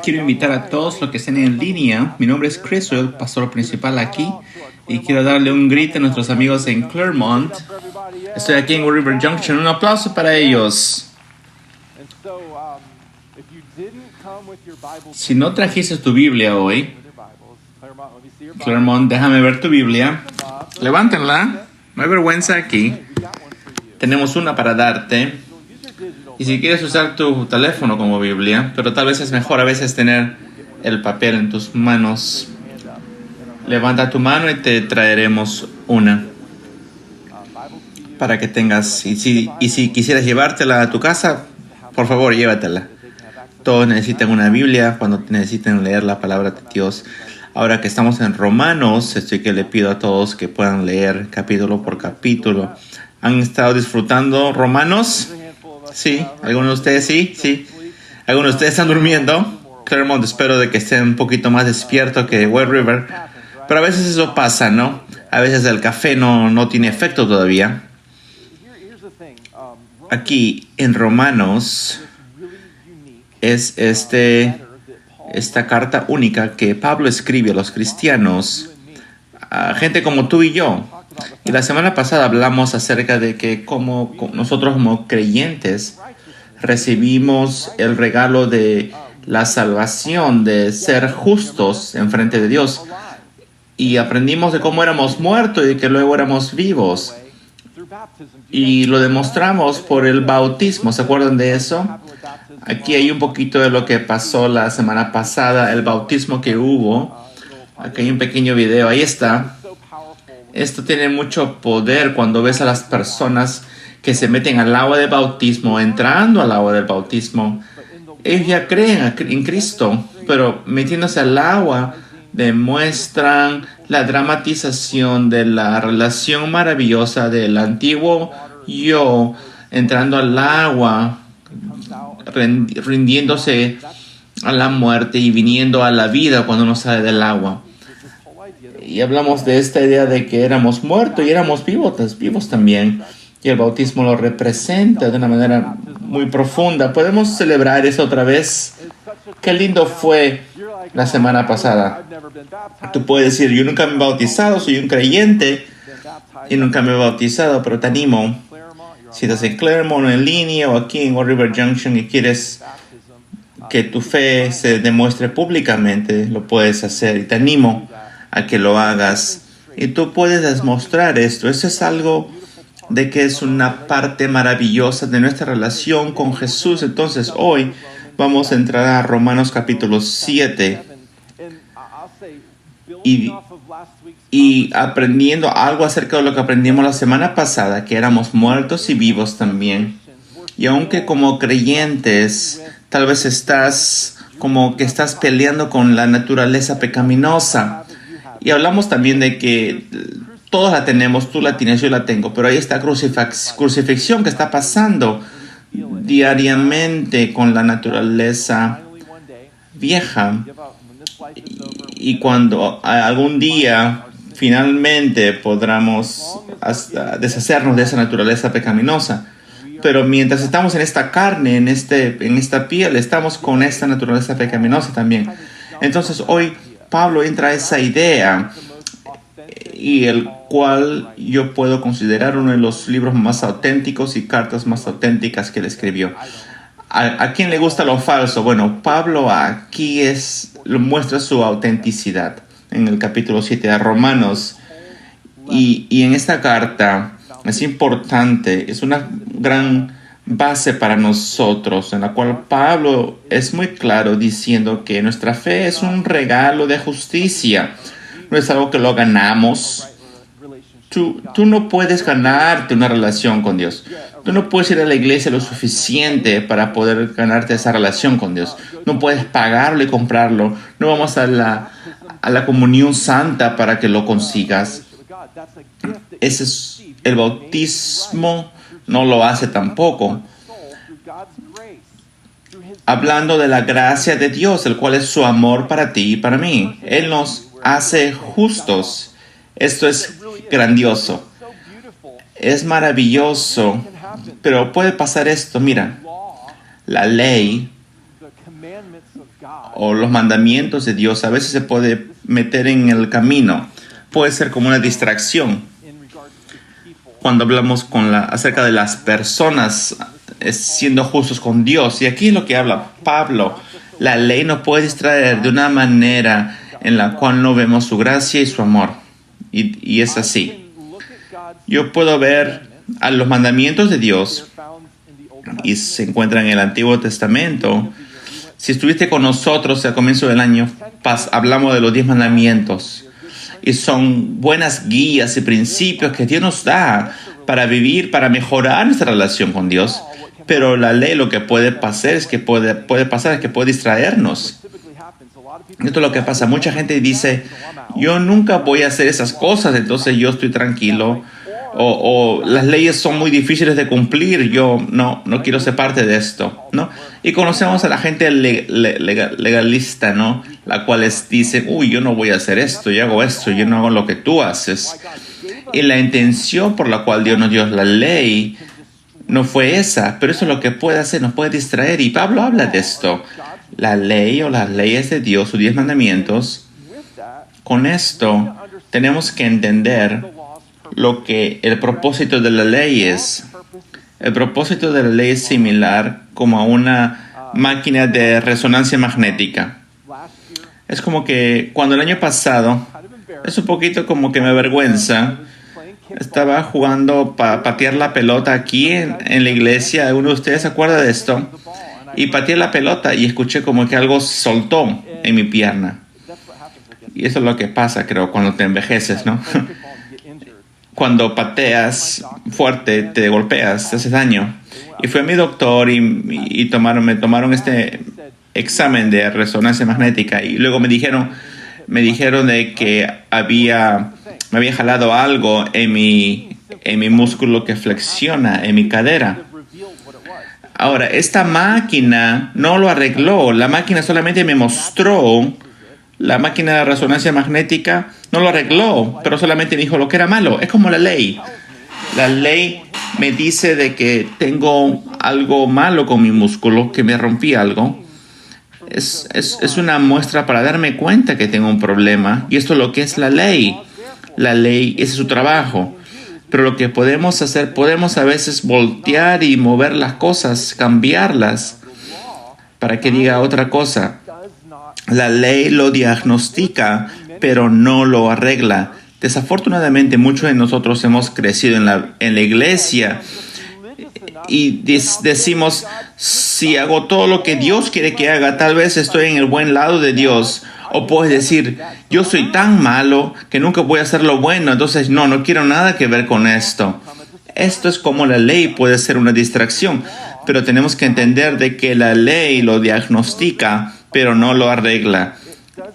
Quiero invitar a todos los que estén en línea. Mi nombre es Chris, soy el pastor principal aquí y quiero darle un grito a nuestros amigos en Claremont. Estoy aquí en Wood River Junction. Un aplauso para ellos. Si no trajiste tu Biblia hoy, Claremont, déjame ver tu Biblia. Levántenla. No hay vergüenza aquí. Tenemos una para darte. Y si quieres usar tu teléfono como Biblia, pero tal vez es mejor a veces tener el papel en tus manos. Levanta tu mano y te traeremos una para que tengas. Y si quisieras llevártela a tu casa, por favor, llévatela. Todos necesitan una Biblia cuando necesiten leer la palabra de Dios. Ahora que estamos en Romanos, estoy que le pido a todos que puedan leer capítulo por capítulo. ¿Han estado disfrutando Romanos? Sí, algunos de ustedes sí. Algunos de ustedes están durmiendo. Claremont, espero de que estén un poquito más despiertos que Wood River. Pero a veces eso pasa, ¿no? A veces el café no tiene efecto todavía. Aquí en Romanos es esta carta única que Pablo escribe a los cristianos, a gente como tú y yo. Y la semana pasada hablamos acerca de que como nosotros como creyentes recibimos el regalo de la salvación, de ser justos en frente de Dios. Y aprendimos de cómo éramos muertos y de que luego éramos vivos. Y lo demostramos por el bautismo. ¿Se acuerdan de eso? Aquí hay un poquito de lo que pasó la semana pasada, el bautismo que hubo. Aquí hay un pequeño video. Ahí está. Esto tiene mucho poder cuando ves a las personas que se meten al agua del bautismo, entrando al agua del bautismo. Ellos ya creen en Cristo, pero metiéndose al agua demuestran la dramatización de la relación maravillosa del antiguo yo entrando al agua, rindiéndose a la muerte y viniendo a la vida cuando uno sale del agua. Y hablamos de esta idea de que éramos muertos y éramos vivos también. Y el bautismo lo representa de una manera muy profunda. ¿Podemos celebrar eso otra vez? Qué lindo fue la semana pasada. Tú puedes decir, yo nunca me he bautizado, soy un creyente y nunca me he bautizado, pero te animo. Si estás en Claremont, en línea o aquí en Wood River Junction y quieres que tu fe se demuestre públicamente, lo puedes hacer y te animo a que lo hagas. Y tú puedes demostrar esto. Eso es algo de que es una parte maravillosa de nuestra relación con Jesús. Entonces hoy vamos a entrar a Romanos capítulo 7 y aprendiendo algo acerca de lo que aprendimos la semana pasada, que éramos muertos y vivos también. Y aunque como creyentes tal vez estás peleando con la naturaleza pecaminosa, y hablamos también de que todos la tenemos, tú la tienes, yo la tengo, pero hay esta crucifixión que está pasando diariamente con la naturaleza vieja. Y cuando algún día finalmente podamos deshacernos de esa naturaleza pecaminosa. Pero mientras estamos en esta carne, en esta piel, estamos con esta naturaleza pecaminosa también. Entonces hoy Pablo entra a esa idea y el cual yo puedo considerar uno de los libros más auténticos y cartas más auténticas que él escribió. ¿A quién le gusta lo falso? Bueno, Pablo aquí muestra su autenticidad en el capítulo 7 de Romanos. Y en esta carta es importante, es una gran base para nosotros, en la cual Pablo es muy claro diciendo que nuestra fe es un regalo de justicia. No es algo que lo ganamos. Tú no puedes ganarte una relación con Dios. Tú no puedes ir a la iglesia lo suficiente para poder ganarte esa relación con Dios. No puedes pagarlo y comprarlo. No vamos a la comunión santa para que lo consigas. Ese es el bautismo, no lo hace tampoco. Hablando de la gracia de Dios, el cual es su amor para ti y para mí. Él nos hace justos. Esto es grandioso. Es maravilloso. Pero puede pasar esto. Mira, la ley o los mandamientos de Dios a veces se puede meter en el camino. Puede ser como una distracción. Cuando hablamos acerca de las personas siendo justos con Dios. Y aquí es lo que habla Pablo. La ley nos puede distraer de una manera en la cual no vemos su gracia y su amor. Y es así. Yo puedo ver a los mandamientos de Dios y se encuentran en el Antiguo Testamento. Si estuviste con nosotros al comienzo del año, hablamos de los 10 mandamientos. Y son buenas guías y principios que Dios nos da para vivir, para mejorar nuestra relación con Dios. Pero la ley lo que puede pasar es que puede distraernos. Esto es lo que pasa. Mucha gente dice, yo nunca voy a hacer esas cosas, entonces yo estoy tranquilo. O las leyes son muy difíciles de cumplir, yo no quiero ser parte de esto, ¿no? Y conocemos a la gente legalista, ¿no? La cual dice, yo no voy a hacer esto, yo hago esto, yo no hago lo que tú haces. Y la intención por la cual Dios nos dio la ley no fue esa, pero eso es lo que puede hacer, nos puede distraer. Y Pablo habla de esto. La ley o las leyes de Dios, sus 10 mandamientos, con esto tenemos que entender lo que el propósito de la ley es. El propósito de la ley es similar como a una máquina de resonancia magnética. Es como que cuando el año pasado, es un poquito como que me avergüenza, estaba jugando para patear la pelota aquí en la iglesia. ¿Uno de ustedes se acuerda de esto? Y pateé la pelota y escuché como que algo soltó en mi pierna. Y eso es lo que pasa, creo, cuando te envejeces, ¿no? Cuando pateas fuerte, te golpeas, te haces daño. Y fui a mi doctor y me tomaron este examen de resonancia magnética. Y luego me dijeron de que me había jalado algo en mi músculo que flexiona, en mi cadera. Ahora, esta máquina no lo arregló. La máquina solamente me mostró. La máquina de resonancia magnética no lo arregló, pero solamente me dijo lo que era malo. Es como la ley. La ley me dice de que tengo algo malo con mi músculo, que me rompí algo. Es una muestra para darme cuenta que tengo un problema. Y esto es lo que es la ley. La ley, ese es su trabajo. Pero lo que podemos hacer, podemos a veces voltear y mover las cosas, cambiarlas, para que diga otra cosa. La ley lo diagnostica, pero no lo arregla. Desafortunadamente, muchos de nosotros hemos crecido en la iglesia y decimos, si hago todo lo que Dios quiere que haga, tal vez estoy en el buen lado de Dios. O puedes decir, yo soy tan malo que nunca voy a hacer lo bueno, entonces no quiero nada que ver con esto. Esto es como la ley puede ser una distracción, pero tenemos que entender de que la ley lo diagnostica, pero no lo arregla.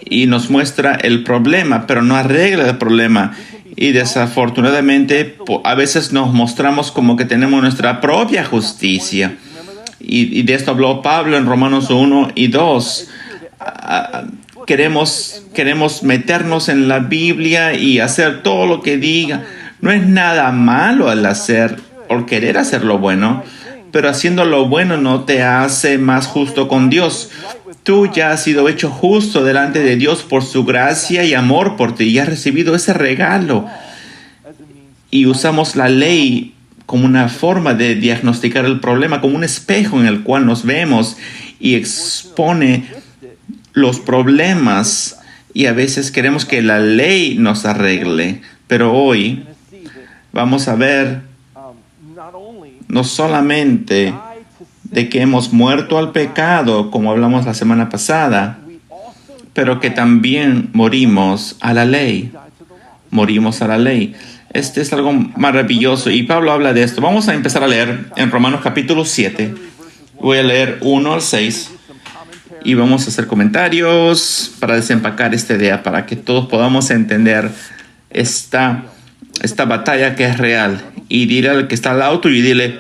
Y nos muestra el problema, pero no arregla el problema. Y desafortunadamente, a veces nos mostramos como que tenemos nuestra propia justicia. Y de esto habló Pablo en Romanos 1 y 2. Queremos meternos en la Biblia y hacer todo lo que diga. No es nada malo al hacer o querer hacer lo bueno, pero haciendo lo bueno no te hace más justo con Dios. Tú ya has sido hecho justo delante de Dios por su gracia y amor por ti y has recibido ese regalo. Y usamos la ley como una forma de diagnosticar el problema, como un espejo en el cual nos vemos y expone los problemas. Y a veces queremos que la ley nos arregle. Pero hoy vamos a ver no solamente de que hemos muerto al pecado, como hablamos la semana pasada, pero que también morimos a la ley. Morimos a la ley. Este es algo maravilloso y Pablo habla de esto. Vamos a empezar a leer en Romanos capítulo 7. Voy a leer 1 al 6 y vamos a hacer comentarios para desempacar esta idea, para que todos podamos entender esta batalla que es real. Y dile al que está al lado tuyo y dile,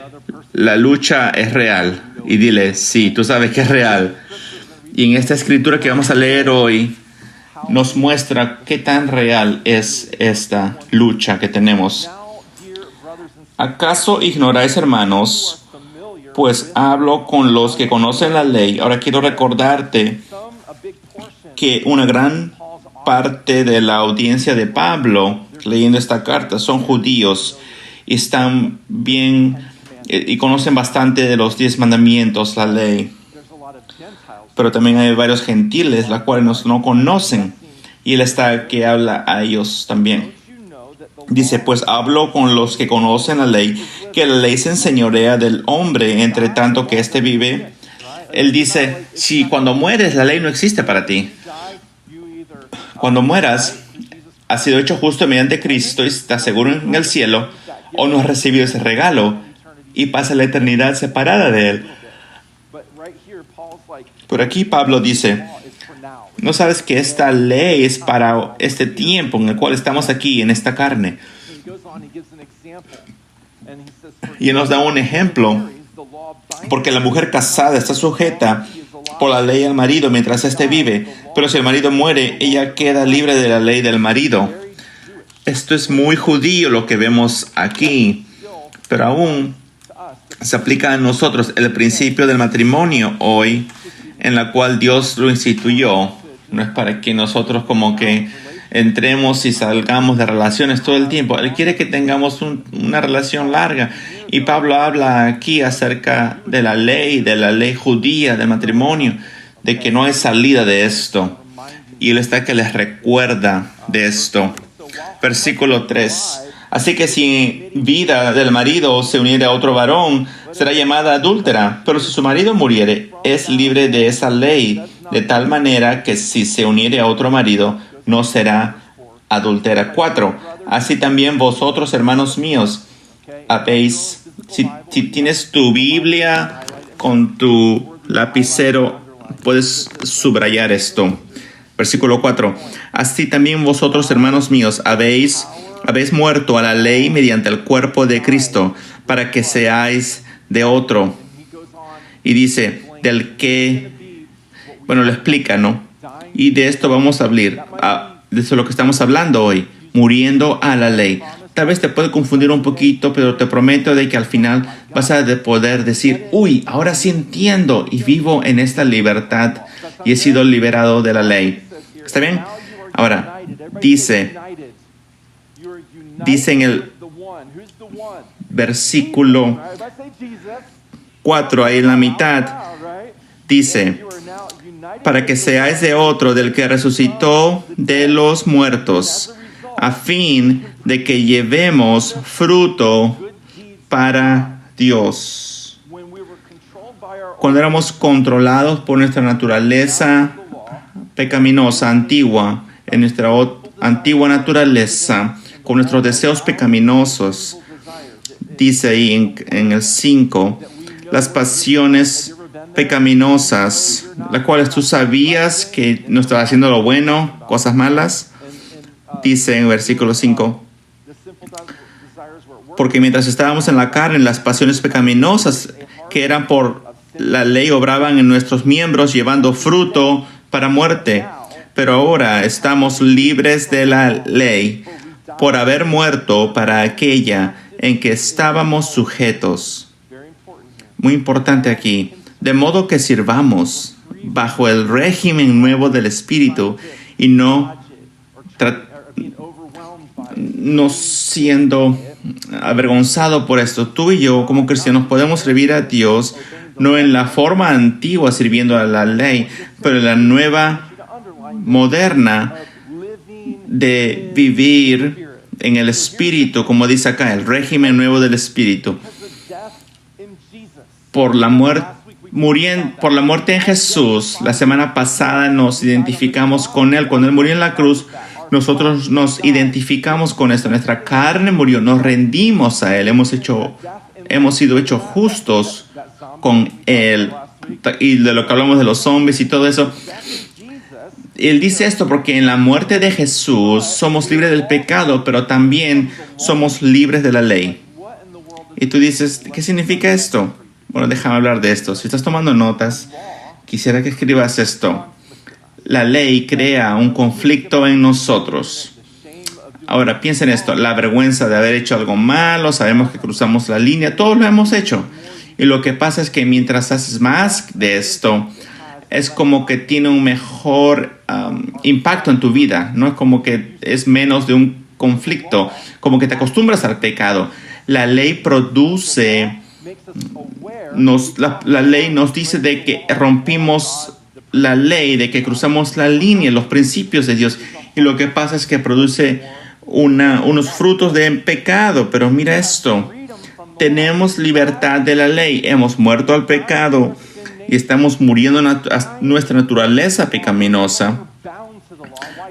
la lucha es real. Y dile, sí, tú sabes que es real. Y en esta escritura que vamos a leer hoy, nos muestra qué tan real es esta lucha que tenemos. ¿Acaso ignoráis, hermanos, Pues hablo con los que conocen la ley. Ahora quiero recordarte que una gran parte de la audiencia de Pablo leyendo esta carta son judíos y están bien y conocen bastante de los 10 mandamientos, la ley. Pero también hay varios gentiles, los cuales no conocen, y él está que habla a ellos también. Dice, pues hablo con los que conocen la ley, que la ley se enseñorea del hombre, entre tanto que éste vive. Él dice, si cuando mueres la ley no existe para ti. Cuando mueras, has sido hecho justo mediante Cristo y estás seguro en el cielo, o no has recibido ese regalo y pasa la eternidad separada de él. Pero aquí Pablo dice, ¿no sabes que esta ley es para este tiempo en el cual estamos aquí, en esta carne? Y él nos da un ejemplo, porque la mujer casada está sujeta por la ley al marido mientras éste vive, pero si el marido muere, ella queda libre de la ley del marido. Esto es muy judío lo que vemos aquí, pero aún se aplica a nosotros el principio del matrimonio hoy, en la cual Dios lo instituyó. No es para que nosotros como que entremos y salgamos de relaciones todo el tiempo. Él quiere que tengamos una relación larga. Y Pablo habla aquí acerca de la ley judía del matrimonio, de que no hay salida de esto. Y él está que les recuerda de esto. Versículo 3. Así que si vida del marido se uniere a otro varón, será llamada adúltera. Pero si su marido muriere, es libre de esa ley, de tal manera que si se uniere a otro marido, no será adúltera. 4. Así también vosotros, hermanos míos, habéis, si tienes tu Biblia con tu lapicero, puedes subrayar esto. Versículo 4. Así también vosotros, hermanos míos, habéis muerto a la ley mediante el cuerpo de Cristo, para que seáis de otro. Y dice, del que, bueno, lo explica, ¿no? Y de esto vamos a hablar, de eso es lo que estamos hablando hoy, muriendo a la ley. Tal vez te puede confundir un poquito, pero te prometo de que al final vas a poder decir, uy, ahora sí entiendo y vivo en esta libertad y he sido liberado de la ley. ¿Está bien? Ahora, dice en el versículo 4, ahí en la mitad, dice, para que seáis de otro, del que resucitó de los muertos, a fin de que llevemos fruto para Dios. Cuando éramos controlados por nuestra naturaleza pecaminosa, antigua, en nuestra antigua naturaleza, con nuestros deseos pecaminosos, dice ahí en el 5, las pasiones pecaminosas, las cuales tú sabías que no estabas haciendo lo bueno, cosas malas, dice en versículo 5, porque mientras estábamos en la carne, las pasiones pecaminosas que eran por la ley obraban en nuestros miembros, llevando fruto para muerte. Pero ahora estamos libres de la ley, por haber muerto para aquella en que estábamos sujetos. Muy importante aquí. De modo que sirvamos bajo el régimen nuevo del Espíritu y no siendo avergonzado por esto. Tú y yo, como cristianos, podemos servir a Dios no en la forma antigua sirviendo a la ley, pero en la nueva, moderna de vivir en el Espíritu, como dice acá, el régimen nuevo del Espíritu. Por la muerte en Jesús, la semana pasada nos identificamos con Él. Cuando Él murió en la cruz, nosotros nos identificamos con esto. Nuestra carne murió, nos rendimos a Él, hemos sido hechos justos con Él. Y de lo que hablamos de los zombies y todo eso. Él dice esto porque en la muerte de Jesús somos libres del pecado, pero también somos libres de la ley. Y tú dices, ¿qué significa esto? Bueno, déjame hablar de esto. Si estás tomando notas, quisiera que escribas esto. La ley crea un conflicto en nosotros. Ahora, piensa en esto. La vergüenza de haber hecho algo malo, sabemos que cruzamos la línea, todos lo hemos hecho. Y lo que pasa es que mientras haces más de esto, es como que tiene un mejor impacto en tu vida. No es como que es menos de un conflicto, como que te acostumbras al pecado. La ley produce, la ley nos dice de que rompimos la ley, de que cruzamos la línea, los principios de Dios. Y lo que pasa es que produce unos frutos de pecado. Pero mira esto, tenemos libertad de la ley, hemos muerto al pecado y estamos muriendo a nuestra naturaleza pecaminosa.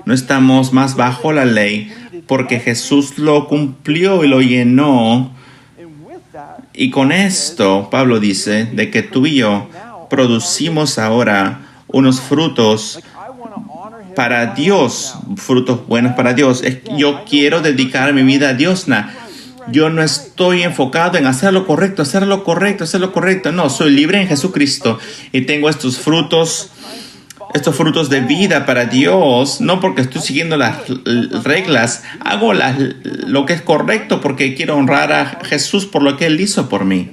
No estamos más bajo la ley porque Jesús lo cumplió y lo llenó. Y con esto, Pablo dice de que tú y yo producimos ahora unos frutos para Dios, frutos buenos para Dios. Yo quiero dedicar mi vida a Dios. Yo no estoy enfocado en hacer lo correcto. No, soy libre en Jesucristo y tengo estos frutos de vida para Dios, no porque estoy siguiendo las reglas, hago lo que es correcto porque quiero honrar a Jesús por lo que Él hizo por mí.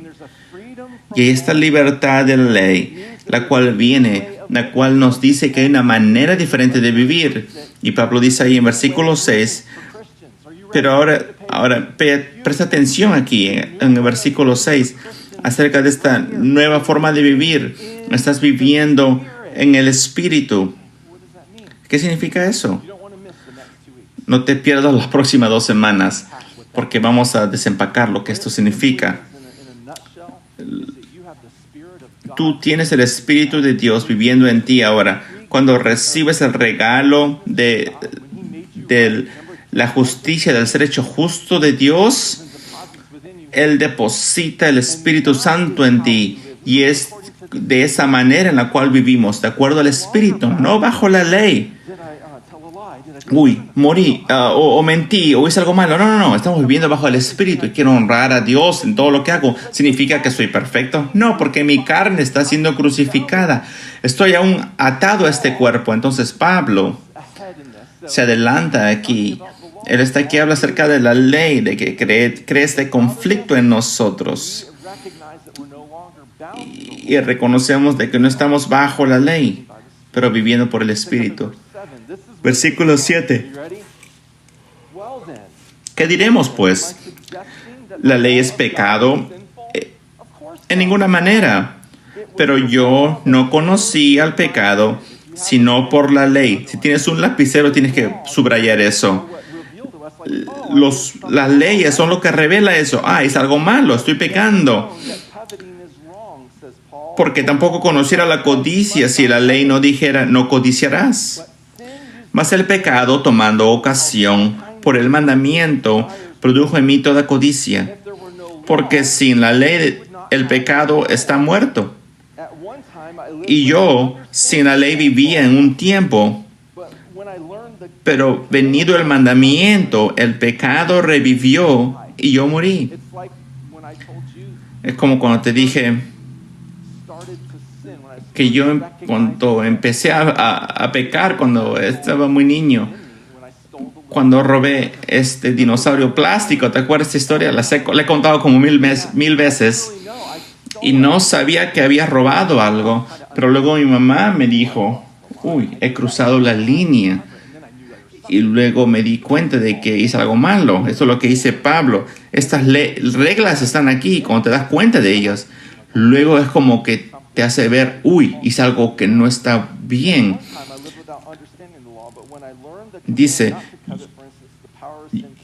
Y esta libertad de la ley, la cual nos dice que hay una manera diferente de vivir. Y Pablo dice ahí en versículo 6, pero ahora presta atención aquí en el versículo 6, acerca de esta nueva forma de vivir. Estás viviendo en el Espíritu. ¿Qué significa eso? No te pierdas las próximas 2 semanas, porque vamos a desempacar lo que esto significa. Tú tienes el Espíritu de Dios viviendo en ti ahora. Cuando recibes el regalo de la justicia, del ser hecho justo de Dios, Él deposita el Espíritu Santo en ti. Y es de esa manera en la cual vivimos, de acuerdo al Espíritu, no bajo la ley. Morí, o mentí, o hice algo malo. No. Estamos viviendo bajo el Espíritu y quiero honrar a Dios en todo lo que hago. ¿Significa que soy perfecto? No, porque mi carne está siendo crucificada. Estoy aún atado a este cuerpo. Entonces Pablo se adelanta aquí. Él está aquí, habla acerca de la ley, de que cree este conflicto en nosotros. Y reconocemos de que no estamos bajo la ley, pero viviendo por el Espíritu. Versículo 7. ¿Qué diremos, pues? ¿La ley es pecado? En ninguna manera. Pero yo no conocí al pecado, sino por la ley. Si tienes un lapicero, tienes que subrayar eso. Las leyes son lo que revela eso. Es algo malo, estoy pecando. Porque tampoco conociera la codicia si la ley no dijera, no codiciarás. Mas el pecado, tomando ocasión por el mandamiento, produjo en mí toda codicia. Porque sin la ley el pecado está muerto. Y yo sin la ley vivía en un tiempo. Pero venido el mandamiento, el pecado revivió y yo morí. Es como cuando te dije que yo cuando empecé a pecar cuando estaba muy niño, cuando robé este dinosaurio plástico. ¿Te acuerdas de esta historia? Le he contado como mil veces y no sabía que había robado algo, pero luego mi mamá me dijo, he cruzado la línea, y luego me di cuenta de que hice algo malo. Eso es lo que dice Pablo. Estas reglas están aquí, cuando te das cuenta de ellas, luego es como que te hace ver, hice algo que no está bien. Dice,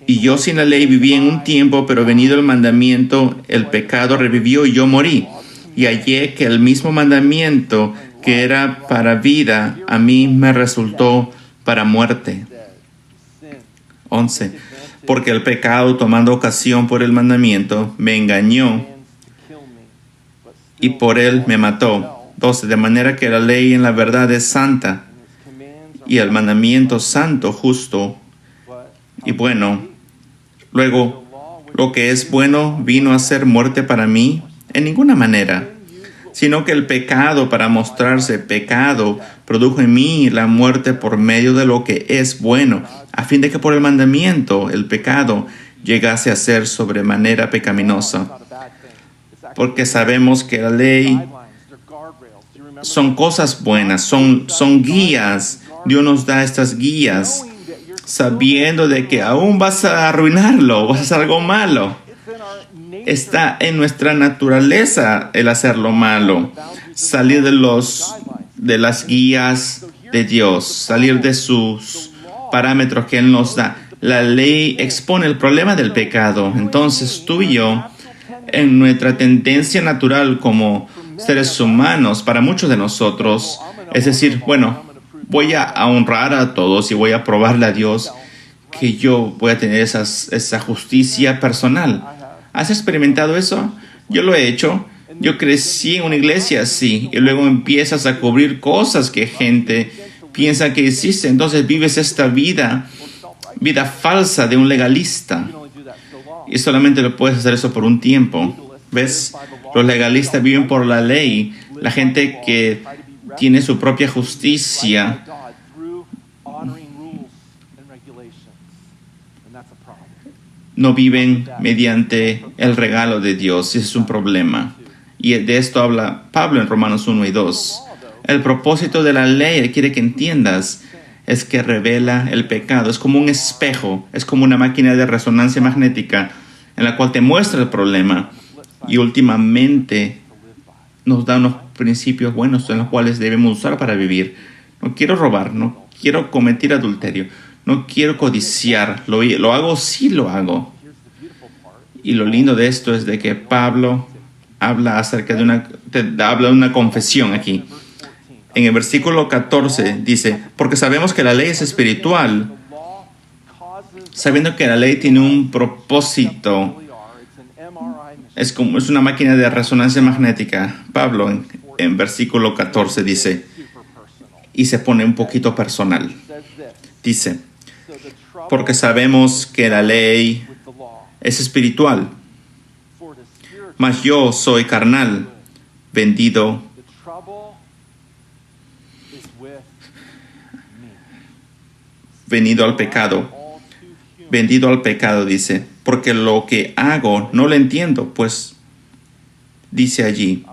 y yo sin la ley viví en un tiempo, pero venido el mandamiento, el pecado revivió y yo morí. Y hallé que el mismo mandamiento que era para vida, a mí me resultó para muerte. 11. Porque el pecado, tomando ocasión por el mandamiento, me engañó y por él me mató. 12. De manera que la ley en la verdad es santa y el mandamiento santo, justo y bueno. Luego, lo que es bueno vino a ser muerte para mí en ninguna manera, sino que el pecado, para mostrarse pecado, produjo en mí la muerte por medio de lo que es bueno, a fin de que por el mandamiento el pecado llegase a ser sobremanera pecaminosa. porque sabemos que la ley son cosas buenas, son guías. Dios nos da estas guías sabiendo de que aún vas a arruinarlo, vas a hacer algo malo. Está en nuestra naturaleza el hacer lo malo, salir de las guías de Dios, salir de sus parámetros que Él nos da. La ley expone el problema del pecado. Entonces tú y yo, en nuestra tendencia natural como seres humanos, para muchos de nosotros, es decir, bueno, voy a honrar a todos y voy a probarle a Dios que yo voy a tener esa justicia personal. ¿Has experimentado eso? Yo lo he hecho. Yo crecí en una iglesia así y luego empiezas a cubrir cosas que gente piensa que hiciste. Entonces vives esta vida falsa de un legalista. Y solamente lo puedes hacer eso por un tiempo. ¿Ves? Los legalistas viven por la ley. La gente que tiene su propia justicia no viven mediante el regalo de Dios. Ese es un problema. Y de esto habla Pablo en Romanos 1 y 2. El propósito de la ley, él quiere que entiendas, es que revela el pecado. Es como un espejo, es como una máquina de resonancia magnética en la cual te muestra el problema y últimamente nos da unos principios buenos en los cuales debemos usar para vivir. No quiero robar, no quiero cometer adulterio, no quiero codiciar. ¿Lo hago? Sí lo hago. Y lo lindo de esto es de que Pablo habla acerca de una confesión aquí. En el versículo 14 dice, porque sabemos que la ley es espiritual, sabiendo que la ley tiene un propósito, es una máquina de resonancia magnética. Pablo en versículo 14 dice, y se pone un poquito personal. Dice, porque sabemos que la ley es espiritual, mas yo soy carnal, vendido al pecado. Vendido al pecado, dice, porque lo que hago no lo entiendo, pues dice allí.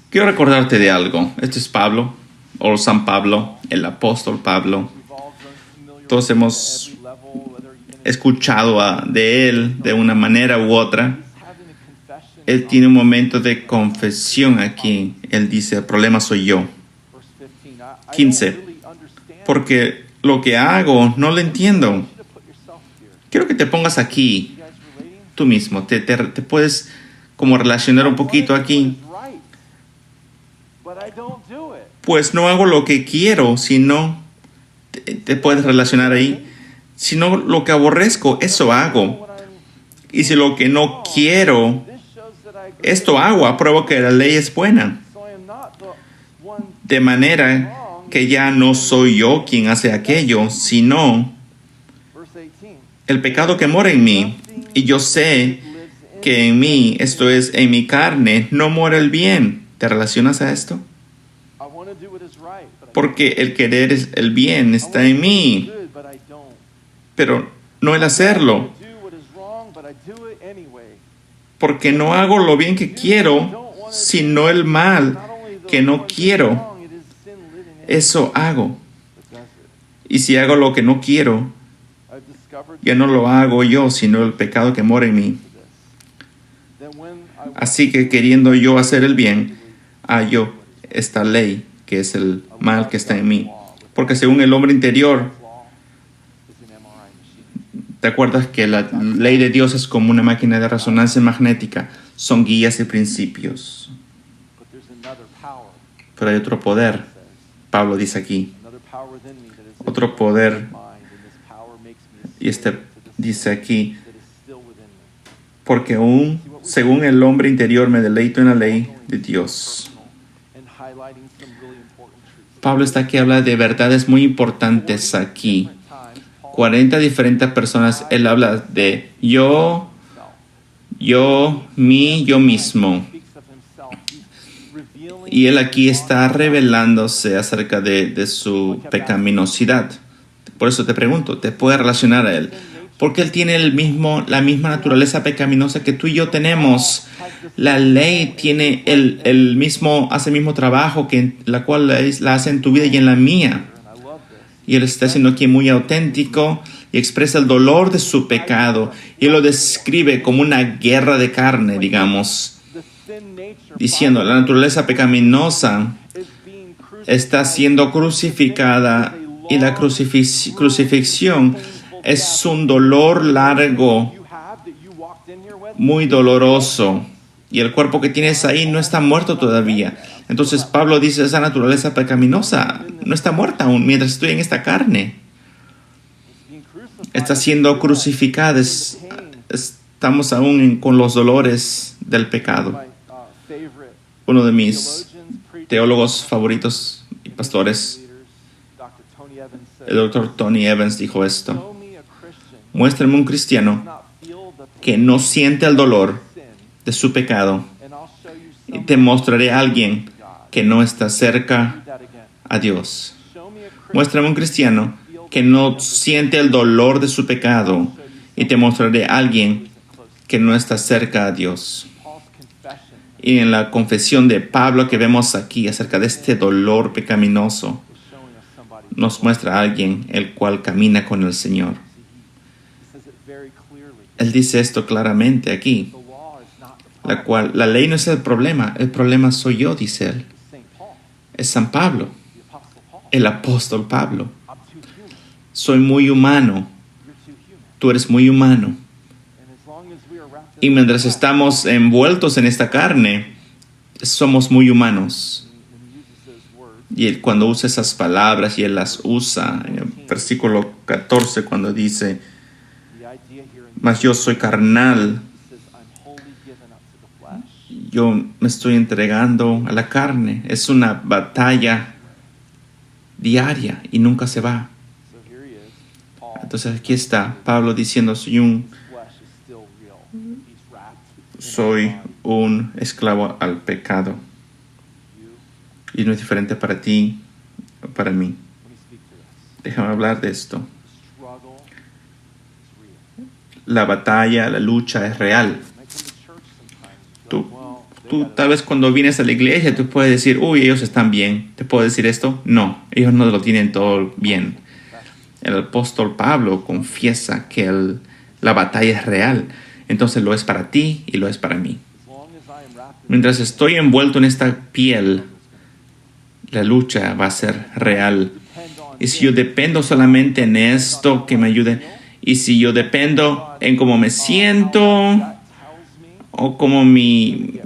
Quiero recordarte de algo. Este es Pablo, o San Pablo, el apóstol Pablo. Todos hemos escuchado de él de una manera u otra. Él tiene un momento de confesión aquí. Él dice, el problema soy yo. 15. Porque lo que hago no lo entiendo. Quiero que te pongas aquí, tú mismo. Te puedes como relacionar un poquito aquí. Pues no hago lo que quiero, sino te puedes relacionar ahí. Sino lo que aborrezco, eso hago. Y si lo que no quiero, esto hago, apruebo que la ley es buena. De manera que ya no soy yo quien hace aquello, sino el pecado que mora en mí. Y yo sé que en mí, esto es, en mi carne, no mora el bien. ¿Te relacionas a esto? Porque el querer el bien está en mí, pero no el hacerlo. Porque no hago lo bien que quiero, sino el mal que no quiero. Eso hago. Y si hago lo que no quiero, ya no lo hago yo, sino el pecado que mora en mí. Así que queriendo yo hacer el bien, hallo esta ley, que es el mal que está en mí. Porque según el hombre interior, ¿te acuerdas que la ley de Dios es como una máquina de resonancia magnética? Son guías y principios. Pero hay otro poder, Pablo dice aquí. Otro poder. Y dice aquí, porque aún según el hombre interior me deleito en la ley de Dios. Pablo está aquí, habla de verdades muy importantes aquí. 40 diferentes personas, él habla de yo mismo. Y él aquí está revelándose acerca de su pecaminosidad. Por eso te pregunto, ¿te puedes relacionar a él? porque Él tiene la misma naturaleza pecaminosa que tú y yo tenemos. La ley tiene hace el mismo trabajo que la cual la hace en tu vida y en la mía. Y Él está siendo aquí muy auténtico y expresa el dolor de su pecado. Y lo describe como una guerra de carne, digamos, diciendo, la naturaleza pecaminosa está siendo crucificada y la crucifixión es un dolor largo, muy doloroso. Y el cuerpo que tienes ahí no está muerto todavía. Entonces Pablo dice, esa naturaleza pecaminosa no está muerta aún mientras estoy en esta carne. Está siendo crucificada. Estamos aún con los dolores del pecado. Uno de mis teólogos favoritos y pastores, el Dr. Tony Evans, dijo esto: muéstrame un cristiano que no siente el dolor de su pecado y te mostraré a alguien que no está cerca a Dios. Muéstrame un cristiano que no siente el dolor de su pecado y te mostraré a alguien que no está cerca a Dios. Y en la confesión de Pablo que vemos aquí acerca de este dolor pecaminoso, nos muestra a alguien el cual camina con el Señor. Él dice esto claramente aquí. La ley no es el problema soy yo, dice él. Es San Pablo, el apóstol Pablo. Soy muy humano, tú eres muy humano. Y mientras estamos envueltos en esta carne, somos muy humanos. Y él, cuando usa esas palabras, y él las usa en el versículo 14, cuando dice, mas yo soy carnal, yo me estoy entregando a la carne. Es una batalla diaria y nunca se va. Entonces aquí está Pablo diciendo, soy un esclavo al pecado. Y no es diferente para ti o para mí. Déjame hablar de esto. La batalla, la lucha es real. Tú tal vez cuando vienes a la iglesia, tú puedes decir, uy, ellos están bien. ¿Te puedo decir esto? No, ellos no lo tienen todo bien. El apóstol Pablo confiesa que la batalla es real. Entonces lo es para ti y lo es para mí. Mientras estoy envuelto en esta piel, la lucha va a ser real. Y si yo dependo solamente en esto que me ayude, y si yo dependo en cómo me siento, o como mi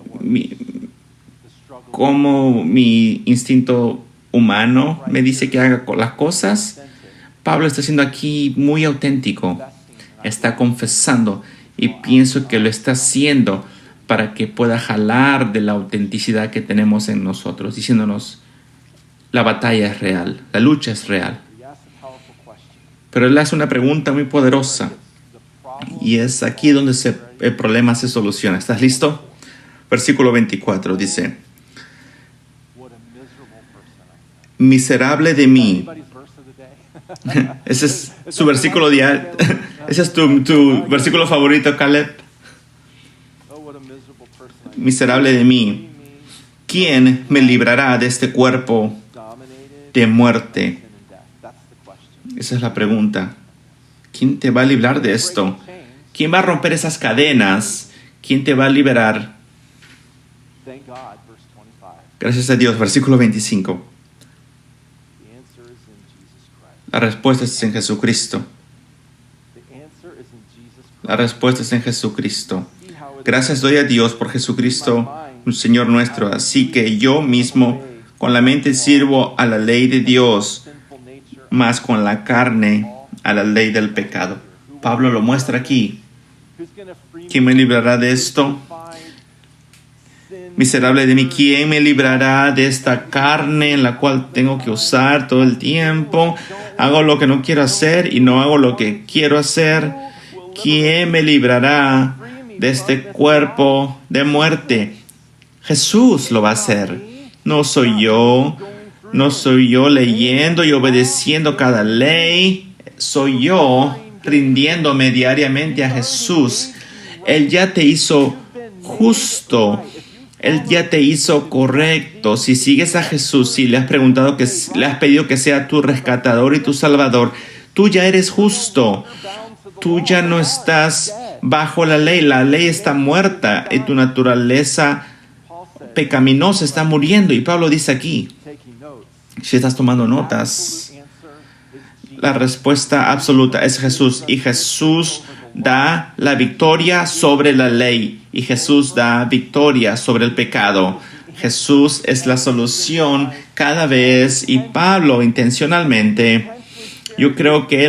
instinto humano me dice que haga las cosas, Pablo está siendo aquí muy auténtico. Está confesando y pienso que lo está haciendo para que pueda jalar de la autenticidad que tenemos en nosotros, diciéndonos, la batalla es real, la lucha es real. Pero él hace una pregunta muy poderosa y es aquí donde el problema se soluciona. ¿Estás listo? Versículo 24 dice, miserable de mí. Ese es su versículo diario. Ese es tu versículo favorito, Caleb. Miserable de mí. ¿Quién me librará de este cuerpo de muerte? Esa es la pregunta. ¿Quién te va a librar de esto? ¿Quién va a romper esas cadenas? ¿Quién te va a liberar? Gracias a Dios. Versículo 25. La respuesta es en Jesucristo. La respuesta es en Jesucristo. Gracias doy a Dios por Jesucristo, un Señor nuestro. Así que yo mismo con la mente sirvo a la ley de Dios, más con la carne a la ley del pecado. Pablo lo muestra aquí. ¿Quién me librará de esto? Miserable de mí, ¿quién me librará de esta carne en la cual tengo que usar todo el tiempo? Hago lo que no quiero hacer y no hago lo que quiero hacer. ¿Quién me librará de este cuerpo de muerte? Jesús lo va a hacer. No soy yo leyendo y obedeciendo cada ley. Soy yo rindiéndome diariamente a Jesús, Él ya te hizo justo. Él ya te hizo correcto. Si sigues a Jesús, si le has preguntado, le has pedido que sea tu rescatador y tu salvador, tú ya eres justo. Tú ya no estás bajo la ley. La ley está muerta y tu naturaleza pecaminosa está muriendo. Y Pablo dice aquí, si estás tomando notas, la respuesta absoluta es Jesús. Y Jesús da la victoria sobre la ley. Y Jesús da victoria sobre el pecado. Jesús es la solución cada vez. Y Pablo, intencionalmente, yo creo que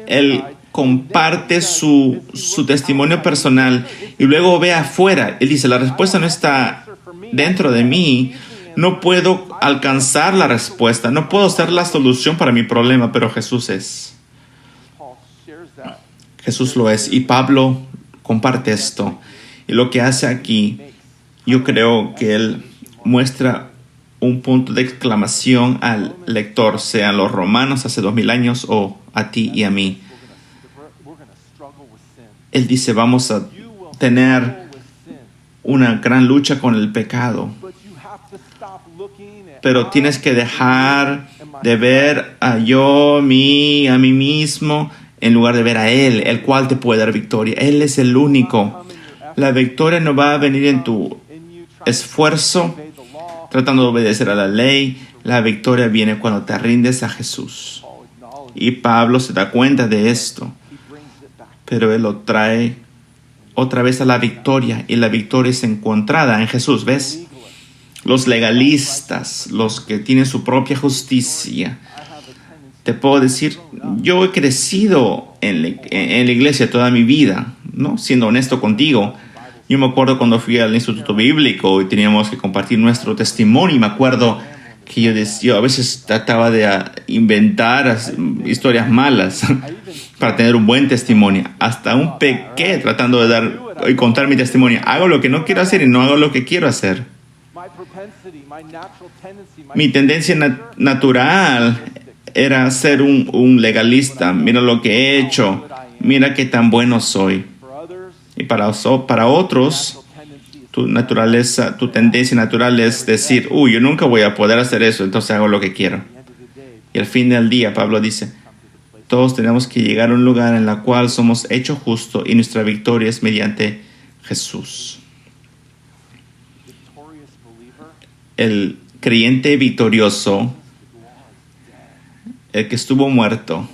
él comparte su testimonio personal y luego ve afuera. Él dice, la respuesta no está dentro de mí. No puedo alcanzar la respuesta. No puedo ser la solución para mi problema, pero Jesús es. Jesús lo es. Y Pablo comparte esto. Y lo que hace aquí, yo creo que él muestra un punto de exclamación al lector, sean los romanos hace 2000 años o a ti y a mí. Él dice, vamos a tener una gran lucha con el pecado. Pero tienes que dejar de ver a mí mismo, en lugar de ver a Él, el cual te puede dar victoria. Él es el único. La victoria no va a venir en tu esfuerzo, tratando de obedecer a la ley. La victoria viene cuando te rindes a Jesús. Y Pablo se da cuenta de esto. Pero él lo trae otra vez a la victoria. Y la victoria es encontrada en Jesús. ¿Ves? Los legalistas, los que tienen su propia justicia. Te puedo decir, yo he crecido en la iglesia toda mi vida, ¿no? Siendo honesto contigo. Yo me acuerdo cuando fui al Instituto Bíblico y teníamos que compartir nuestro testimonio. Y me acuerdo que yo a veces trataba de inventar historias malas para tener un buen testimonio. Hasta un pequé tratando de dar y contar mi testimonio. Hago lo que no quiero hacer y no hago lo que quiero hacer. Mi tendencia natural era ser un legalista. Mira lo que he hecho. Mira qué tan bueno soy. Y para otros, tu naturaleza, tu tendencia natural es decir, yo nunca voy a poder hacer eso, entonces hago lo que quiero. Y al fin del día, Pablo dice, todos tenemos que llegar a un lugar en el cual somos hechos justos y nuestra victoria es mediante Jesús. El creyente victorioso, el que estuvo muerto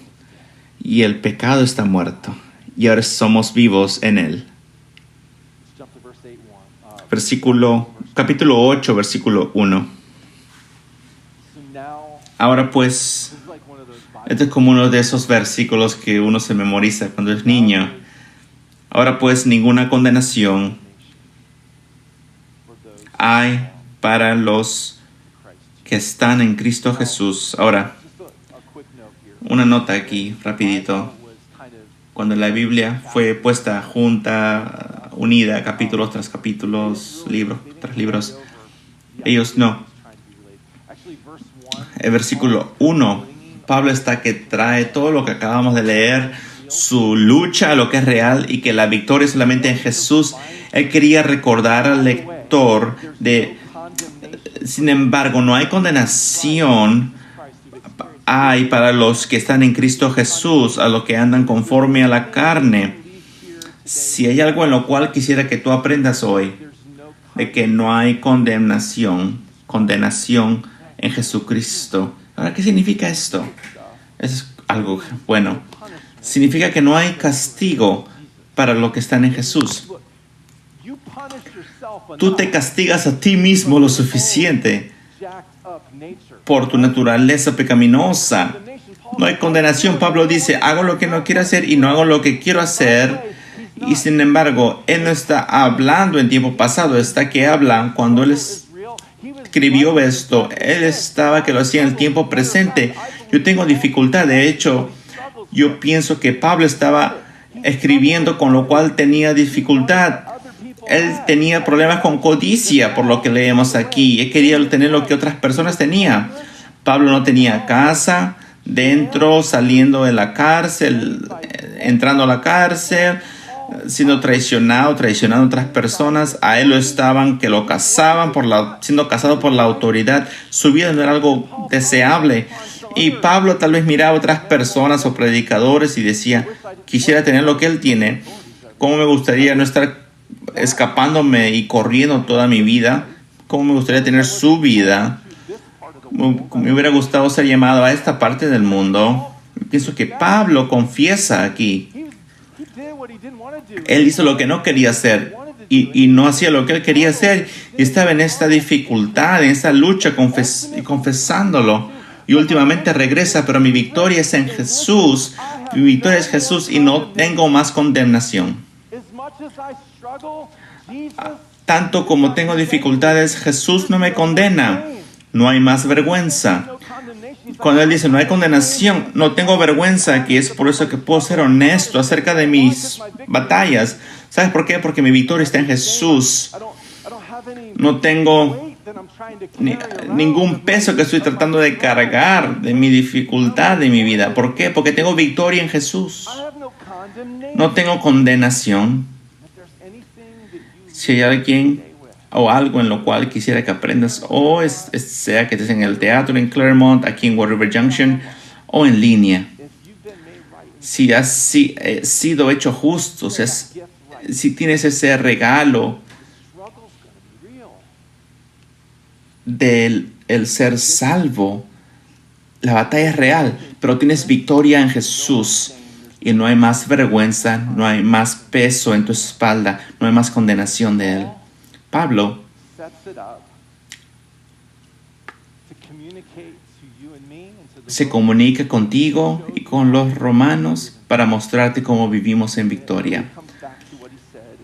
y el pecado está muerto y ahora somos vivos en él. Capítulo 8, versículo 1. Ahora pues, este es como uno de esos versículos que uno se memoriza cuando es niño. Ahora pues, ninguna condenación hay para los que están en Cristo Jesús. Ahora, una nota aquí, rapidito. Cuando la Biblia fue puesta junta, unida, capítulos tras capítulos, libros tras libros, ellos no. El versículo 1, Pablo está que trae todo lo que acabamos de leer, su lucha a lo que es real y que la victoria es solamente en Jesús. Él quería recordar al lector sin embargo, no hay condenación hay para los que están en Cristo Jesús, a los que andan conforme a la carne. Si hay algo en lo cual quisiera que tú aprendas hoy, de que no hay condenación en Jesucristo. Ahora, ¿qué significa esto? Es algo bueno. Significa que no hay castigo para los que están en Jesús. Tú te castigas a ti mismo lo suficiente por tu naturaleza pecaminosa. No hay condenación. Pablo dice, hago lo que no quiero hacer y no hago lo que quiero hacer. Y sin embargo, él no está hablando en tiempo pasado, está que habla cuando él escribió esto. Él estaba que lo hacía en el tiempo presente. Yo tengo dificultad. De hecho, yo pienso que Pablo estaba escribiendo con lo cual tenía dificultad. Él tenía problemas con codicia, por lo que leemos aquí. Él quería tener lo que otras personas tenían. Pablo no tenía casa, dentro, saliendo de la cárcel, entrando a la cárcel, siendo traicionando a otras personas. A él lo estaban, que lo cazaban, siendo casado por la autoridad. Su vida no era algo deseable. Y Pablo tal vez miraba a otras personas o predicadores y decía, quisiera tener lo que él tiene. ¿Cómo me gustaría no estar escapándome y corriendo toda mi vida? ¿Cómo me gustaría tener su vida? Me hubiera gustado ser llamado a esta parte del mundo. Pienso que Pablo confiesa aquí. Él hizo lo que no quería hacer y no hacía lo que él quería hacer. Y estaba en esta dificultad, en esta lucha, confesándolo. Y últimamente regresa, pero mi victoria es en Jesús. Mi victoria es Jesús y no tengo más condenación. Tanto como tengo dificultades, Jesús no me condena. No hay más vergüenza. Cuando él dice no hay condenación, no tengo vergüenza, que es por eso que puedo ser honesto acerca de mis batallas. ¿Sabes por qué? Porque mi victoria está en Jesús. No tengo ningún peso que estoy tratando de cargar de mi dificultad de mi vida. ¿Por qué? Porque tengo victoria en Jesús. No tengo condenación. Si hay alguien o algo en lo cual quisiera que aprendas, o sea que estés en el teatro en Claremont, aquí en Water River Junction, o en línea. Si has sido hecho justo, si tienes ese regalo del ser salvo, la batalla es real, pero tienes victoria en Jesús. Y no hay más vergüenza, no hay más peso en tu espalda, no hay más condenación de él. Pablo se comunica contigo y con los romanos para mostrarte cómo vivimos en victoria.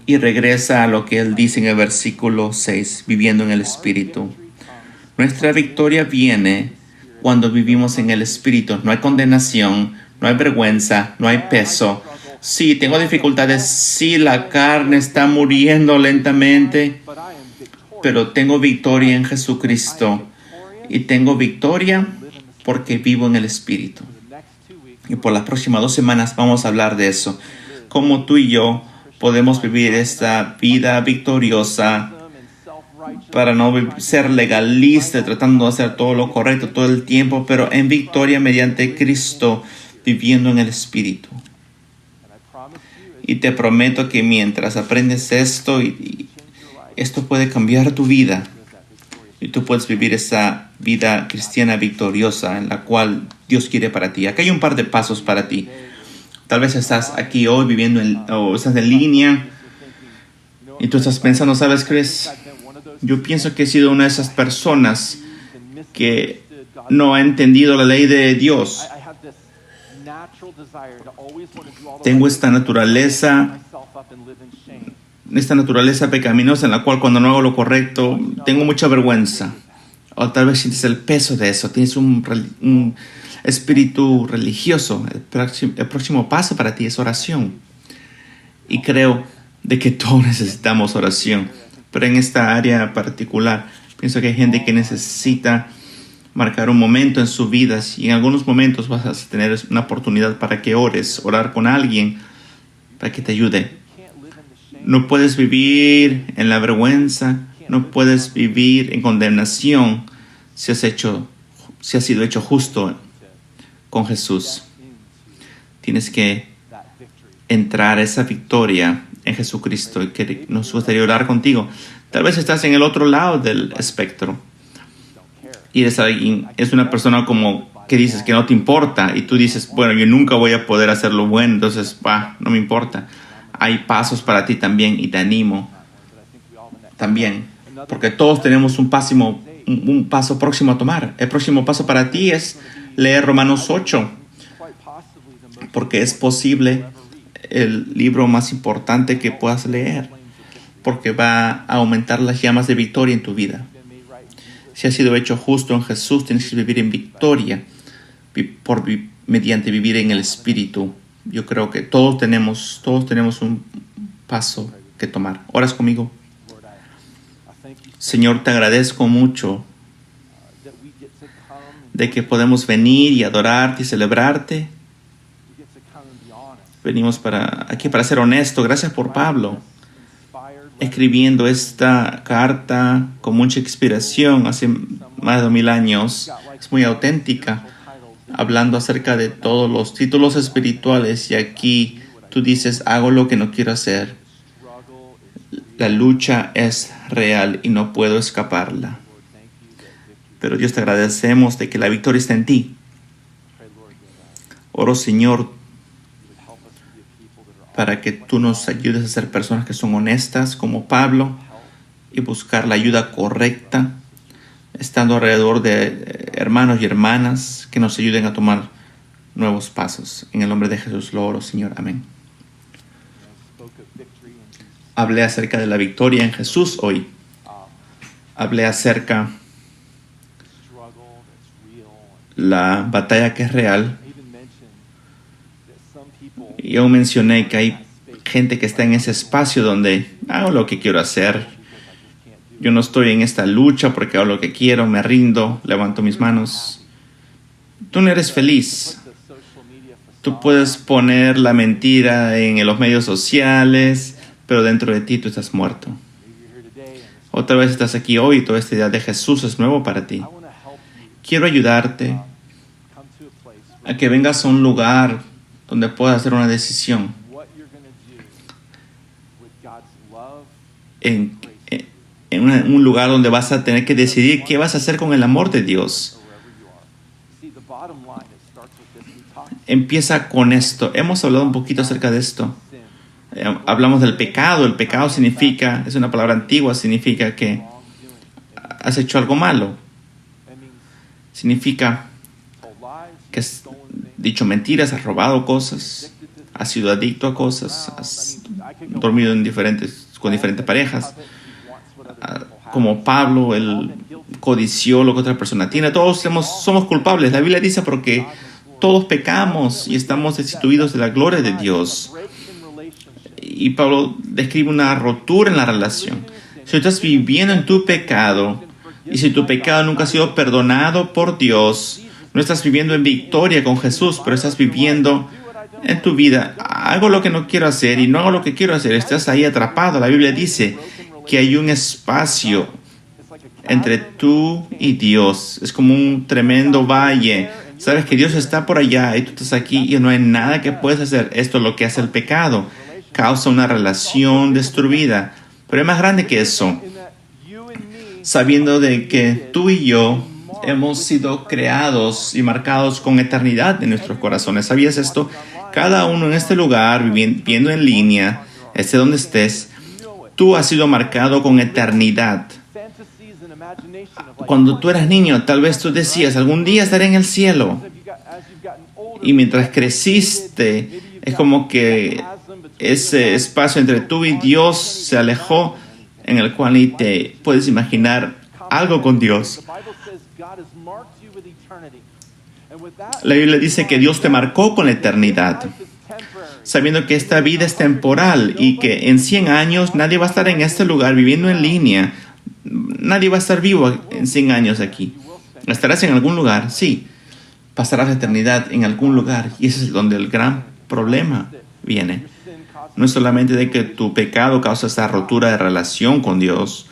Y regresa a lo que él dice en el versículo 6, viviendo en el Espíritu. Nuestra victoria viene cuando vivimos en el Espíritu. No hay condenación, no hay vergüenza, no hay peso. Sí, tengo dificultades. Sí, la carne está muriendo lentamente, pero tengo victoria en Jesucristo. Y tengo victoria porque vivo en el Espíritu. Y por las próximas 2 semanas vamos a hablar de eso. Cómo tú y yo podemos vivir esta vida victoriosa para no ser legalista, tratando de hacer todo lo correcto todo el tiempo, pero en victoria mediante Cristo, viviendo en el Espíritu. Y te prometo que mientras aprendes esto, esto puede cambiar tu vida. Y tú puedes vivir esa vida cristiana victoriosa en la cual Dios quiere para ti. Acá hay un par de pasos para ti. Tal vez estás aquí hoy viviendo o estás en línea y tú estás pensando, ¿sabes, Chris? Yo pienso que he sido una de esas personas que no ha entendido la ley de Dios. Tengo esta naturaleza pecaminosa en la cual cuando no hago lo correcto tengo mucha vergüenza. O tal vez sientes el peso de eso. Tienes un espíritu religioso. El próximo paso para ti es oración. Y creo de que todos necesitamos oración. Pero en esta área particular, pienso que hay gente que necesita marcar un momento en su vida. Y en algunos momentos vas a tener una oportunidad para que orar con alguien para que te ayude. No puedes vivir en la vergüenza, no puedes vivir en condenación si has sido hecho justo con Jesús. Tienes que entrar a esa victoria en Jesucristo y que nos gustaría orar contigo. Tal vez estás en el otro lado del espectro y es una persona como que dices que no te importa y tú dices, bueno, yo nunca voy a poder hacer lo bueno, entonces, no me importa. Hay pasos para ti también y te animo también, porque todos tenemos un paso próximo a tomar. El próximo paso para ti es leer Romanos 8, porque es posible el libro más importante que puedas leer, porque va a aumentar las llamas de victoria en tu vida. Si has sido hecho justo en Jesús, tienes que vivir en victoria mediante vivir en el Espíritu. Yo creo que todos tenemos un paso que tomar. ¿Oras conmigo? Señor, te agradezco mucho de que podemos venir y adorarte y celebrarte venimos aquí para ser honestos. Gracias por Pablo, escribiendo esta carta con mucha inspiración hace más de 2000 años. Es muy auténtica, hablando acerca de todos los títulos espirituales. Y aquí tú dices, hago lo que no quiero hacer. La lucha es real y no puedo escaparla. Pero Dios, te agradecemos de que la victoria está en ti. Oro, Señor, para que tú nos ayudes a ser personas que son honestas como Pablo y buscar la ayuda correcta, estando alrededor de hermanos y hermanas que nos ayuden a tomar nuevos pasos. En el nombre de Jesús lo oro, Señor. Amén. Hablé acerca de la victoria en Jesús hoy. Hablé acerca de la batalla que es real. Y yo mencioné que hay gente que está en ese espacio donde hago lo que quiero hacer. Yo no estoy en esta lucha porque hago lo que quiero, me rindo, levanto mis manos. Tú no eres feliz. Tú puedes poner la mentira en los medios sociales, pero dentro de ti tú estás muerto. Otra vez estás aquí hoy y toda esta idea de Jesús es nuevo para ti. Quiero ayudarte a que vengas a un lugar donde puedas hacer una decisión en un lugar donde vas a tener que decidir qué vas a hacer con el amor de Dios. Empieza con esto. Hemos hablado un poquito acerca de esto. Hablamos del pecado. El pecado significa, es una palabra antigua, significa que has hecho algo malo. Significa que has dicho mentiras, has robado cosas, has sido adicto a cosas, has dormido con diferentes parejas. Como Pablo, él codició lo que otra persona tiene. Todos somos culpables. La Biblia dice porque todos pecamos y estamos destituidos de la gloria de Dios. Y Pablo describe una rotura en la relación. Si estás viviendo en tu pecado y si tu pecado nunca ha sido perdonado por Dios, no estás viviendo en victoria con Jesús, pero estás viviendo en tu vida. Hago lo que no quiero hacer y no hago lo que quiero hacer. Estás ahí atrapado. La Biblia dice que hay un espacio entre tú y Dios. Es como un tremendo valle. Sabes que Dios está por allá y tú estás aquí y no hay nada que puedes hacer. Esto es lo que hace el pecado. Causa una relación destruida. Pero es más grande que eso. Sabiendo de que tú y yo hemos sido creados y marcados con eternidad en nuestros corazones. ¿Sabías esto? Cada uno en este lugar, viviendo en línea, esté donde estés, tú has sido marcado con eternidad. Cuando tú eras niño, tal vez tú decías, algún día estaré en el cielo. Y mientras creciste, es como que ese espacio entre tú y Dios se alejó, en el cual ni te puedes imaginar algo con Dios. La Biblia dice que Dios te marcó con la eternidad, sabiendo que esta vida es temporal y que en 100 años nadie va a estar en este lugar viviendo en línea. Nadie va a estar vivo en 100 años aquí. ¿Estarás en algún lugar? Sí. Pasarás la eternidad en algún lugar. Y ese es donde el gran problema viene. No es solamente de que tu pecado causa esta rotura de relación con Dios.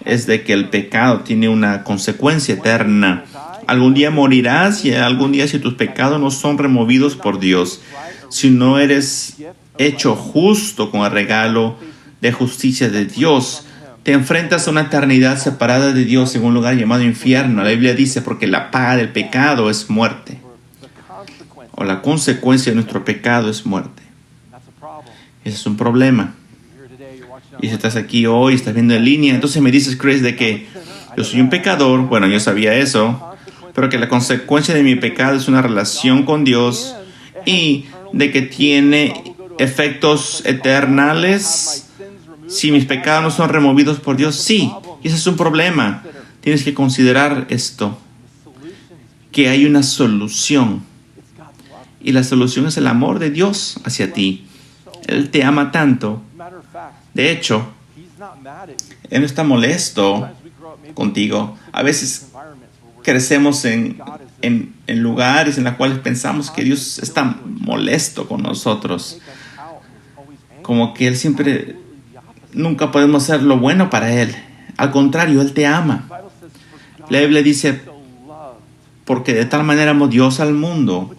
Es de que el pecado tiene una consecuencia eterna. Algún día morirás y algún día si tus pecados no son removidos por Dios, si no eres hecho justo con el regalo de justicia de Dios, te enfrentas a una eternidad separada de Dios en un lugar llamado infierno. La Biblia dice porque la paga del pecado es muerte. O la consecuencia de nuestro pecado es muerte. Ese es un problema. Y si estás aquí hoy, estás viendo en línea, entonces me dices, Chris, de que yo soy un pecador. Bueno, yo sabía eso. Pero que la consecuencia de mi pecado es una relación con Dios y de que tiene efectos eternales. Si mis pecados no son removidos por Dios, sí. Y ese es un problema. Tienes que considerar esto, que hay una solución. Y la solución es el amor de Dios hacia ti. Él te ama tanto. De hecho, Él no está molesto contigo. A veces crecemos en lugares en los cuales pensamos que Dios está molesto con nosotros. como que Él siempre, nunca podemos hacer lo bueno para Él. Al contrario, Él te ama. La Biblia dice, porque de tal manera amó Dios al mundo.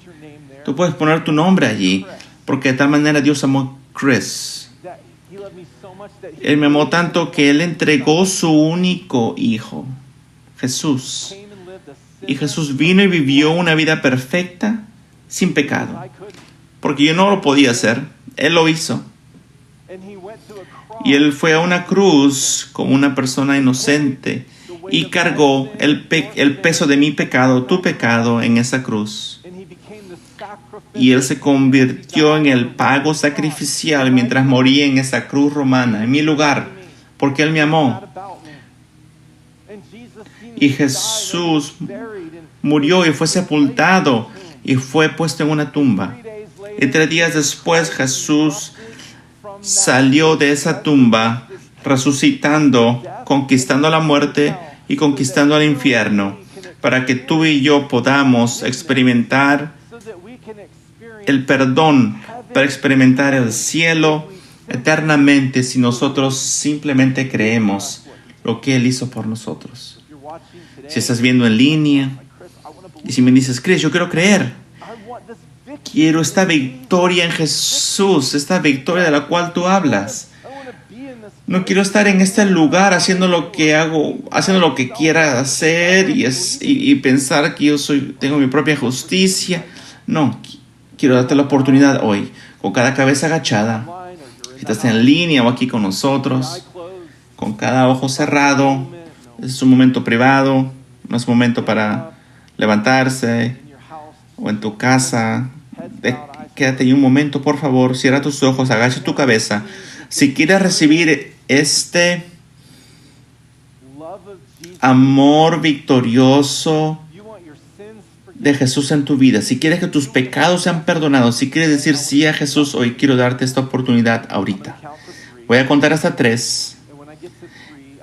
Tú puedes poner tu nombre allí, porque de tal manera Dios amó a Chris. Él me amó tanto que Él entregó su único hijo, Jesús. Y Jesús vino y vivió una vida perfecta, sin pecado. Porque yo no lo podía hacer, Él lo hizo. Y Él fue a una cruz como una persona inocente y cargó el peso de mi pecado, tu pecado, en esa cruz. Y Él se convirtió en el pago sacrificial mientras moría en esa cruz romana, en mi lugar, porque Él me amó. Y Jesús murió y fue sepultado y fue puesto en una tumba. Y 3 días después Jesús salió de esa tumba, resucitando, conquistando la muerte y conquistando el infierno, para que tú y yo podamos experimentar el perdón, para experimentar el cielo eternamente si nosotros simplemente creemos lo que Él hizo por nosotros. Si estás viendo en línea y si me dices, Chris, yo quiero creer, quiero esta victoria en Jesús, esta victoria de la cual tú hablas. No quiero estar en este lugar haciendo lo que hago, haciendo lo que quiera hacer y pensar que yo tengo mi propia justicia. No, quiero darte la oportunidad hoy, con cada cabeza agachada, si estás en línea o aquí con nosotros, con cada ojo cerrado. Es un momento privado, no es momento para levantarse, o en tu casa. Quédate ahí un momento, por favor, cierra tus ojos, agacha tu cabeza. Si quieres recibir este amor victorioso de Jesús en tu vida, si quieres que tus pecados sean perdonados, si quieres decir sí a Jesús, hoy quiero darte esta oportunidad ahorita. Voy a contar hasta 3.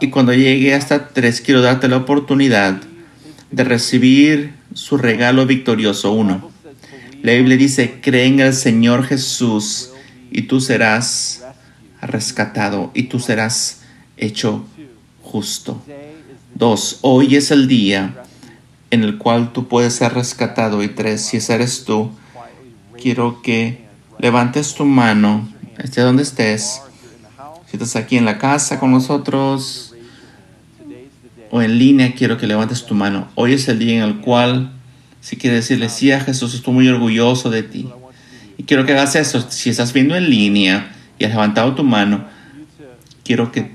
Y cuando llegue hasta 3, quiero darte la oportunidad de recibir su regalo victorioso. 1. La Biblia dice, cree en el Señor Jesús y tú serás rescatado y tú serás hecho justo. 2. Hoy es el día en el cual tú puedes ser rescatado. Y 3. Si ese eres tú, quiero que levantes tu mano, esté donde estés. Si estás aquí en la casa con nosotros o en línea, quiero que levantes tu mano. Hoy es el día en el cual, si quieres decirle sí a Jesús, estoy muy orgulloso de ti. Y quiero que hagas eso. Si estás viendo en línea y has levantado tu mano, quiero que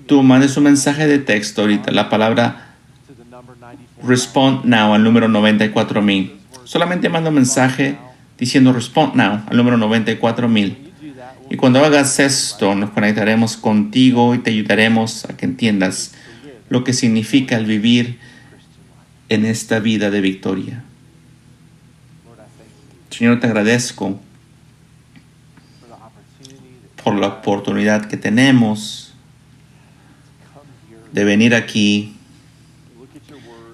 tú mandes un mensaje de texto ahorita, la palabra Respond Now al número 94,000. Solamente manda un mensaje diciendo Respond Now al número 94,000. Y cuando hagas esto, nos conectaremos contigo y te ayudaremos a que entiendas lo que significa el vivir en esta vida de victoria. Señor, te agradezco por la oportunidad que tenemos de venir aquí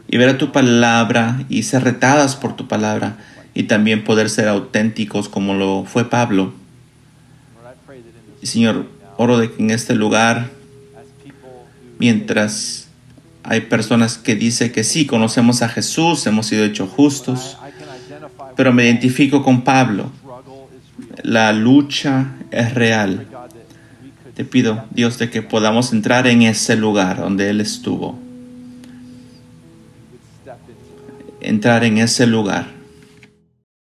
y ver a tu palabra y ser retadas por tu palabra y también poder ser auténticos como lo fue Pablo. Y Señor, oro de que en este lugar, mientras hay personas que dicen que sí, conocemos a Jesús, hemos sido hechos justos, pero me identifico con Pablo. La lucha es real. Te pido, Dios, de que podamos entrar en ese lugar donde Él estuvo. Entrar en ese lugar